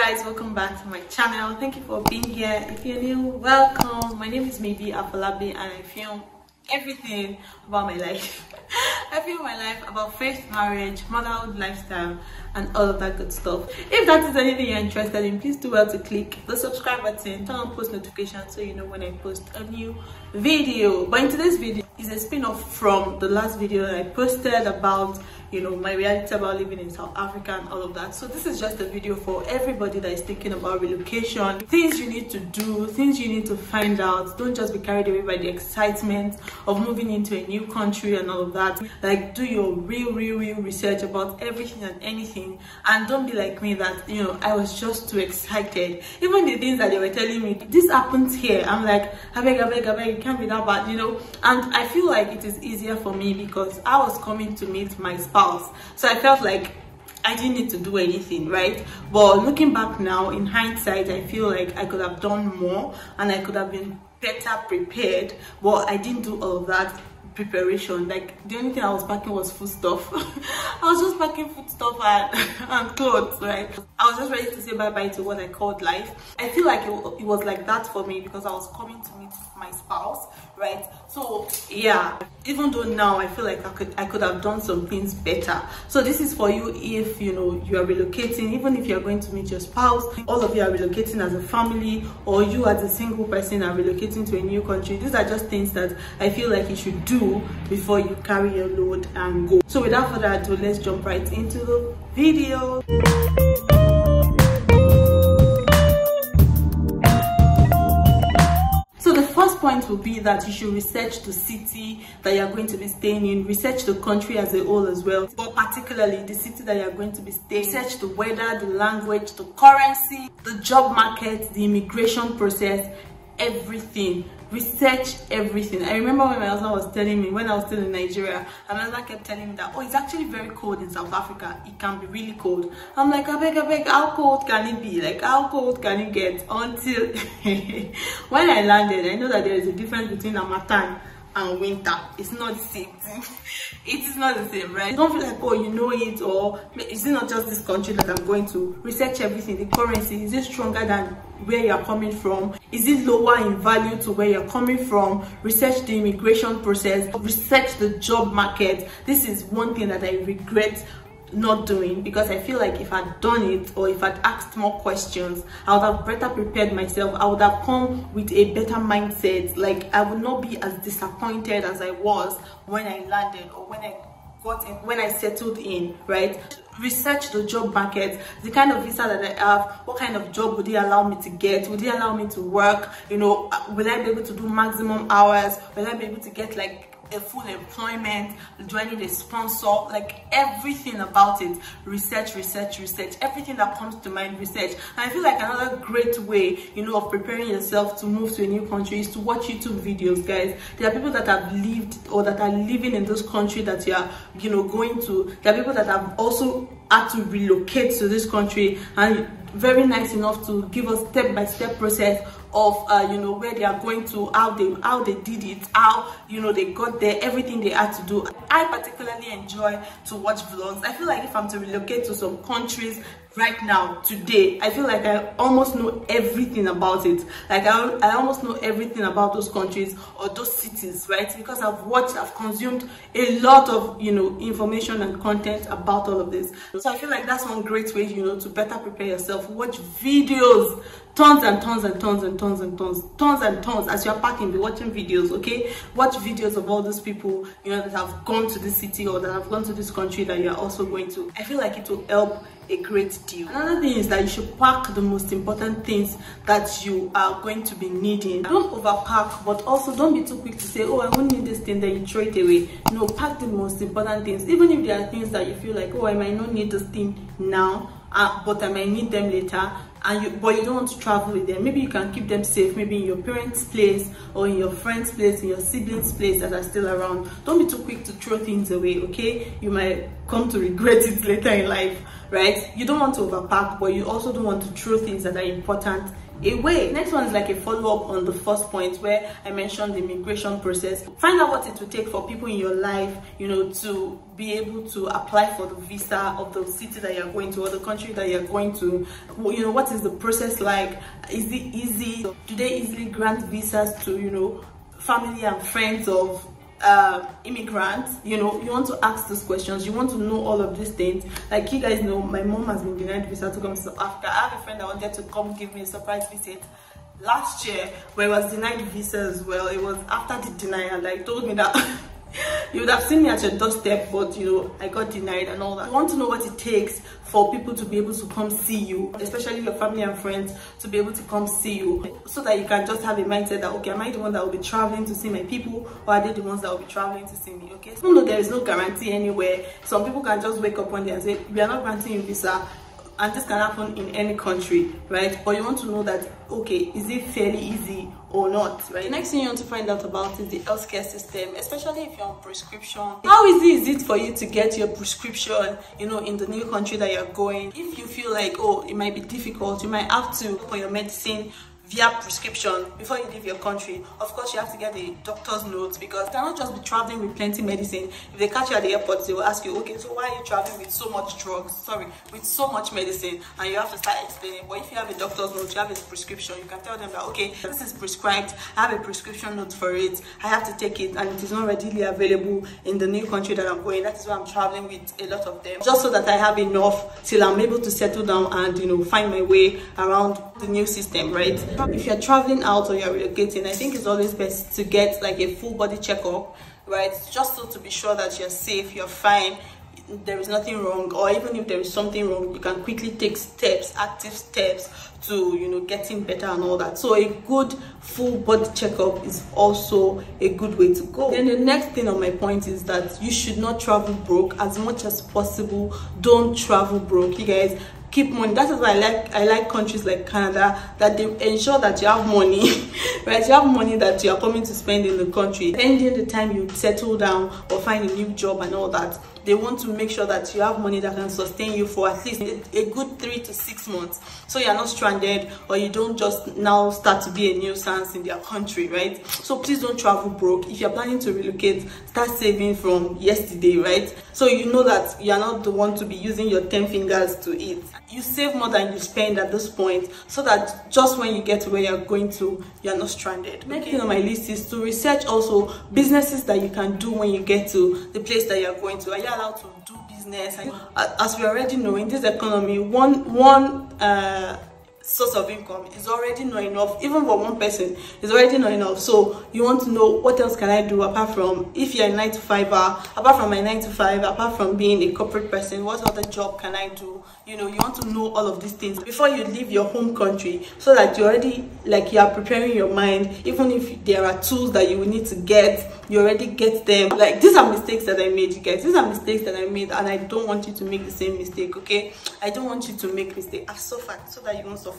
guys, welcome back to my channel. Thank you for being here. If you're new, welcome. My name is Maybe Afolabi and I film everything about my life. I film my life about faith, marriage, motherhood, lifestyle, and all of that good stuff. If that is anything you're interested in, please do well to click the subscribe button, turn on post notifications so you know when I post a new video. But in today's video is a spin-off from the last video that I posted about, you know, my reality about living in South Africa and all of that. So this is just a video for everybody that is thinking about relocation, things you need to do, things you need to find out. Don't just be carried away by the excitement of moving into a new country and all of that. Like, do your real research about everything and anything, and don't be like me that, you know, I was just too excited. Even the things that they were telling me, this happens here, I'm like, I beg, it can't be that bad, you know. And I feel like it is easier for me because I was coming to meet my spouse, so I felt like I didn't need to do anything, right? But looking back now, in hindsight, I feel like I could have done more and I could have been better prepared, but I didn't do all of that preparation. Like, the only thing I was packing was food stuff. I was just packing food stuff and clothes, right? I was just ready to say bye-bye to what I called life. I feel like it was like that for me because I was coming to meet my spouse, right? So yeah, even though now I feel like I could have done some things better. So this is for you if, you know, you are relocating, even if you're going to meet your spouse, all of you are relocating as a family, or you as a single person are relocating to a new country. These are just things that I feel like you should do before you carry your load and go. So without further ado, let's jump right into the video. So the first point will be that you should research the city that you're going to be staying in, research the country as a whole as well, but particularly the city that you're going to be staying. Research the weather, the language, the currency, the job market, the immigration process, everything. Research everything. I remember when my husband was telling me, when I was still in Nigeria, and my husband kept telling me that, oh, it's actually very cold in South Africa. It can be really cold. I'm like, I beg, how cold can it be? Like, how cold can it get? Until when I landed, I know that there is a difference between Harmattan and winter. It's not the same thing. It is not the same, right? Don't feel like, oh, you know it, or is it not just this country that I'm going to? Research everything. The currency, is it stronger than where you're coming from? Is it lower in value to where you're coming from? Research the immigration process, research the job market. This is one thing that I regret not doing, because I feel like if I'd done it, or if I'd asked more questions, I would have better prepared myself. I would have come with a better mindset. Like, I would not be as disappointed as I was when I landed, or when I settled in, right? Research the job market, the kind of visa that I have, what kind of job would they allow me to get? Would they allow me to work? You know, will I be able to do maximum hours? Will I be able to get like a full employment? Do I need a sponsor? Like, everything about it. Research everything that comes to mind. Research. And I feel like another great way, you know, of preparing yourself to move to a new country is to watch YouTube videos, guys. There are people that have lived or that are living in this country that you are, you know, going to. There are people that have also had to relocate to this country, and very nice enough to give us step-by-step process of you know, where they are going to, how they did it, how, you know, they got there, everything they had to do. I particularly enjoy to watch vlogs. I feel like if I'm to relocate to some countries right now, today, I feel like I almost know everything about it. Like, I almost know everything about those countries or those cities, right? Because I've consumed a lot of, you know, information and content about all of this. So I feel like that's one great way, you know, to better prepare yourself. Watch videos, tons as you're packing. Be watching videos, okay? Watch videos of all those people, you know, that have gone to this city or that have gone to this country that you're also going to. I feel like it will help a great deal. Another thing is that you should pack the most important things that you are going to be needing. Don't overpack, but also don't be too quick to say, oh, I won't need this thing, then you throw it away. No, pack the most important things. Even if there are things that you feel like, oh, I might not need this thing now, but I might need them later, but you don't want to travel with them. Maybe you can keep them safe, maybe in your parents' place, or in your friend's place, in your siblings' place that are still around. Don't be too quick to throw things away, okay? You might come to regret it later in life, right? You don't want to overpack, but you also don't want to throw things that are important away. Next one is like a follow-up on the first point where I mentioned the immigration process. Find out what it will take for people in your life, you know, to be able to apply for the visa of the city that you're going to or the country that you're going to. You know, what is the process like? Is it easy? Do they easily grant visas to, you know, family and friends of immigrants? You know, you want to ask these questions, you want to know all of these things. Like, you guys know, my mom has been denied visa to come to South Africa. I have a friend that wanted to come give me a surprise visit last year, where I was denied visa as well. It was after the denial, like, told me that you would have seen me at your doorstep, but you know, I got denied and all that. You want to know what it takes for people to be able to come see you, especially your family and friends, to be able to come see you, so that you can just have a mindset that, okay, am I the one that will be traveling to see my people, or are they the ones that will be traveling to see me? Okay, so no, there is no guarantee anywhere. Some people can just wake up one day and say, we are not granting you visa, and this can happen in any country, right? But you want to know that, okay, is it fairly easy or not, right? The next thing you want to find out about is the healthcare system, especially if you're on prescription. How easy is it for you to get your prescription, you know, in the new country that you're going? If you feel like, oh, it might be difficult, you might have to for your medicine via prescription before you leave your country. Of course, you have to get the doctor's notes, because you cannot just be traveling with plenty medicine. If they catch you at the airport, they will ask you, okay, so why are you traveling with so much drugs, with so much medicine? And you have to start explaining. But if you have a doctor's note, you have a prescription, you can tell them that, okay, this is prescribed, I have a prescription note for it, I have to take it, and it is not readily available in the new country that I'm going. That is why I'm traveling with a lot of them, just so that I have enough till I'm able to settle down and, you know, find my way around the new system, right? If you're traveling out or you're relocating, I think it's always best to get like a full body checkup, right? Just so to be sure that you're safe, you're fine, there is nothing wrong, or even if there is something wrong, you can quickly take steps, active steps to, you know, getting better and all that. So a good full body checkup is also a good way to go. Then the next thing on my point is that you should not travel broke. As much as possible, don't travel broke, you guys. Keep money. That is why I like countries like Canada, that they ensure that you have money, right? You have money that you are coming to spend in the country. Ending the time you settle down or find a new job and all that, they want to make sure that you have money that can sustain you for at least a good 3 to 6 months, so you're not stranded, or you don't just now start to be a nuisance in their country, right? So please don't travel broke. If you're planning to relocate, start saving from yesterday, right? So you know that you're not the one to be using your 10 fingers to eat. You save more than you spend at this point, so that just when you get to where you're going to, you're not stranded. Next thing on my list is to research also businesses that you can do when you get to the place that you're going to. Are you allowed to do business? As we already know, in this economy, one source of income is already not enough. Even for one person, is already not enough. So you want to know, what else can I do apart from, if you're a 9-to-5er, apart from my 9-to-5, apart from being a corporate person, what other job can I do? You know, you want to know all of these things before you leave your home country, so that you already, like, you are preparing your mind. Even if there are tools that you will need to get, you already get them. Like, these are mistakes that I made, you guys. These are mistakes that I made, and I don't want you to make the same mistake, okay? I don't want you to make mistakes. I've suffered so that you won't suffer.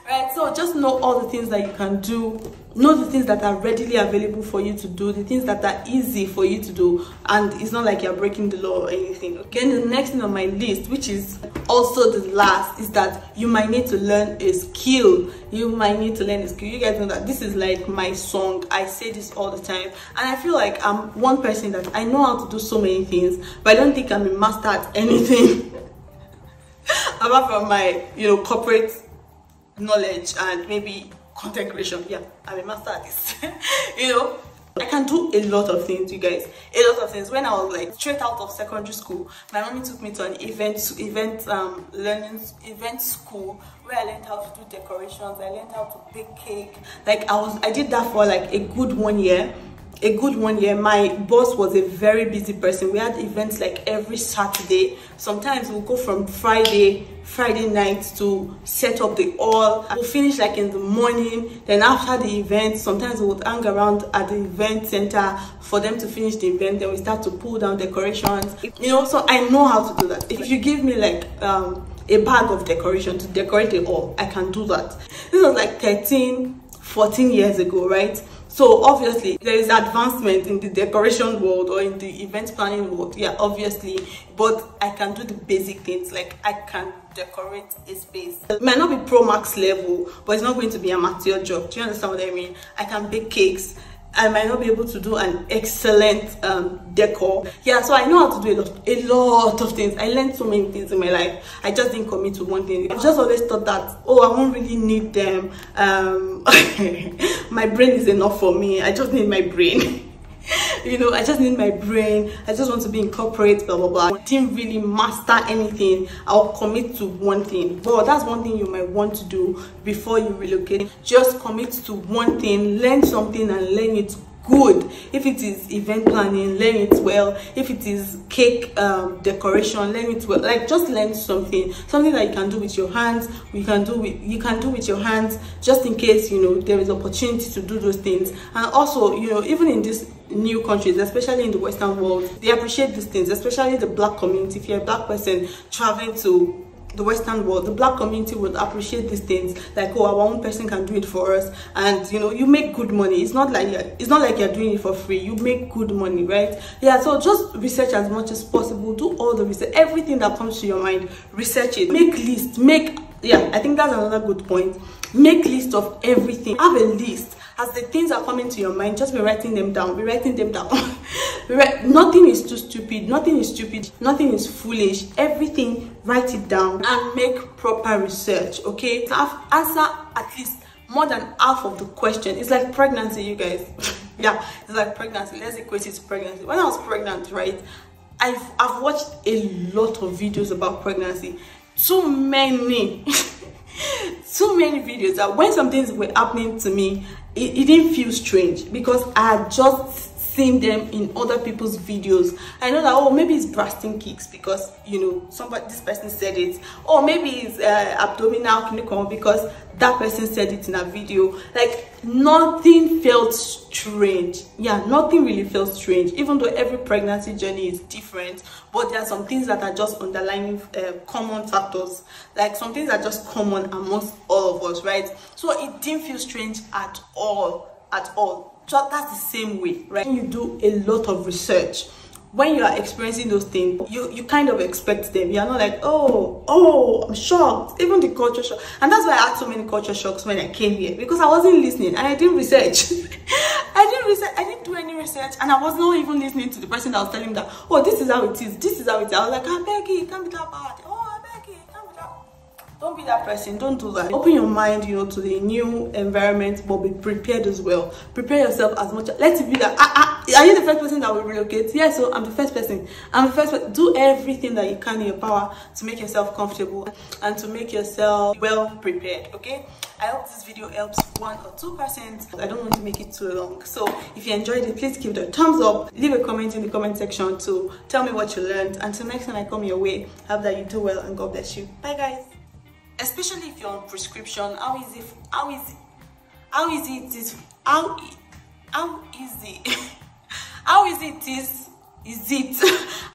Right, so just know all the things that you can do, know the things that are readily available for you to do, the things that are easy for you to do, and it's not like you're breaking the law or anything. Okay, and the next thing on my list, which is also the last, is that you might need to learn a skill. You might need to learn a skill. You guys know that this is like my song. I say this all the time, and I feel like I'm one person that I know how to do so many things, but I don't think I'm a master at anything apart from my, you know, corporate knowledge and maybe content creation. Yeah, I'm a master at this. You know, I can do a lot of things, you guys, a lot of things. When I was like straight out of secondary school, my mommy took me to an event school where I learned how to do decorations. I learned how to bake cake. Like, I did that for like a good 1 year. My boss was a very busy person. We had events like every Saturday. Sometimes we'll go from Friday night to set up the hall. We'll finish like in the morning. Then after the event, sometimes we would hang around at the event center for them to finish the event. Then we start to pull down decorations. You know, so I know how to do that. If you give me like a bag of decoration to decorate the hall, I can do that. This was like 13-14 years ago, right? So obviously there is advancement in the decoration world or in the event planning world, yeah, obviously, but I can do the basic things. Like I can decorate a space. It might not be pro max level, but it's not going to be a amateur job. Do you understand what I mean? I can bake cakes. I might not be able to do an excellent decor. Yeah, so I know how to do a lot of things. I learned so many things in my life. I just didn't commit to one thing. I've just always thought that, oh, I won't really need them. My brain is enough for me. I just need my brain. You know, I just need my brain. I just want to be in corporate, blah blah blah. I didn't really master anything. I'll commit to one thing. But that's one thing you might want to do before you relocate. Just commit to one thing, learn something and learn it good. If it is event planning, learn it well. If it is cake decoration, learn it well. Like just learn something that you can do with your hands. You can do with your hands, just in case, you know, there is opportunity to do those things. And also, you know, even in these new countries, especially in the Western world, they appreciate these things, especially the Black community. If you're a Black person traveling to the Western world, the Black community would appreciate these things, like, oh, our own person can do it for us, and you know, you make good money. It's not like you're doing it for free. You make good money, right? Yeah, so just research as much as possible. Do all the research, everything that comes to your mind, research it. Make lists. Yeah, I think that's another good point. Make list of everything. Have a list. As the things are coming to your mind, just be writing them down. Nothing is too stupid. Nothing is stupid. Nothing is foolish. Everything, write it down and make proper research, okay? Answer at least more than half of the question. It's like pregnancy, you guys. Yeah, it's like pregnancy. Let's equate it to pregnancy. When I was pregnant, right, I've watched a lot of videos about pregnancy. Too many videos that when some things were happening to me, it didn't feel strange because I had just seen them in other people's videos. I know that, oh, maybe it's breasting kicks because, you know, this person said it, or maybe it's abdominal clinical because that person said it in a video. Like, nothing felt strange. Yeah, nothing really felt strange, even though every pregnancy journey is different. But there are some things that are just underlying common factors. Like, some things are just common amongst all of us, right? So it didn't feel strange at all. So that's the same way, right? When you do a lot of research, when you are experiencing those things, you kind of expect them. You are not like, oh, I'm shocked. Even the culture shock. And that's why I had so many culture shocks when I came here, because I wasn't listening and I didn't research. I didn't do any research, and I was not even listening to the person that was telling me that, oh, this is how it is. This is how it is. I was like, I beg you, it can't be that bad. Oh, I beg you, it can't be that. Don't be that person. Don't do that. Open your mind, you know, to the new environment, but be prepared as well. Prepare yourself as much. Let it be that, are you the first person that will relocate? Yeah, so I'm the first person. Do everything that you can in your power to make yourself comfortable and to make yourself well prepared, okay? I hope this video helps 1 or 2%. I don't want to make it too long. So if you enjoyed it, please give it a thumbs up. Leave a comment in the comment section to tell me what you learned. Until next time I come your way, I hope that you do well and God bless you. Bye, guys. Especially if you're on prescription, how easy it is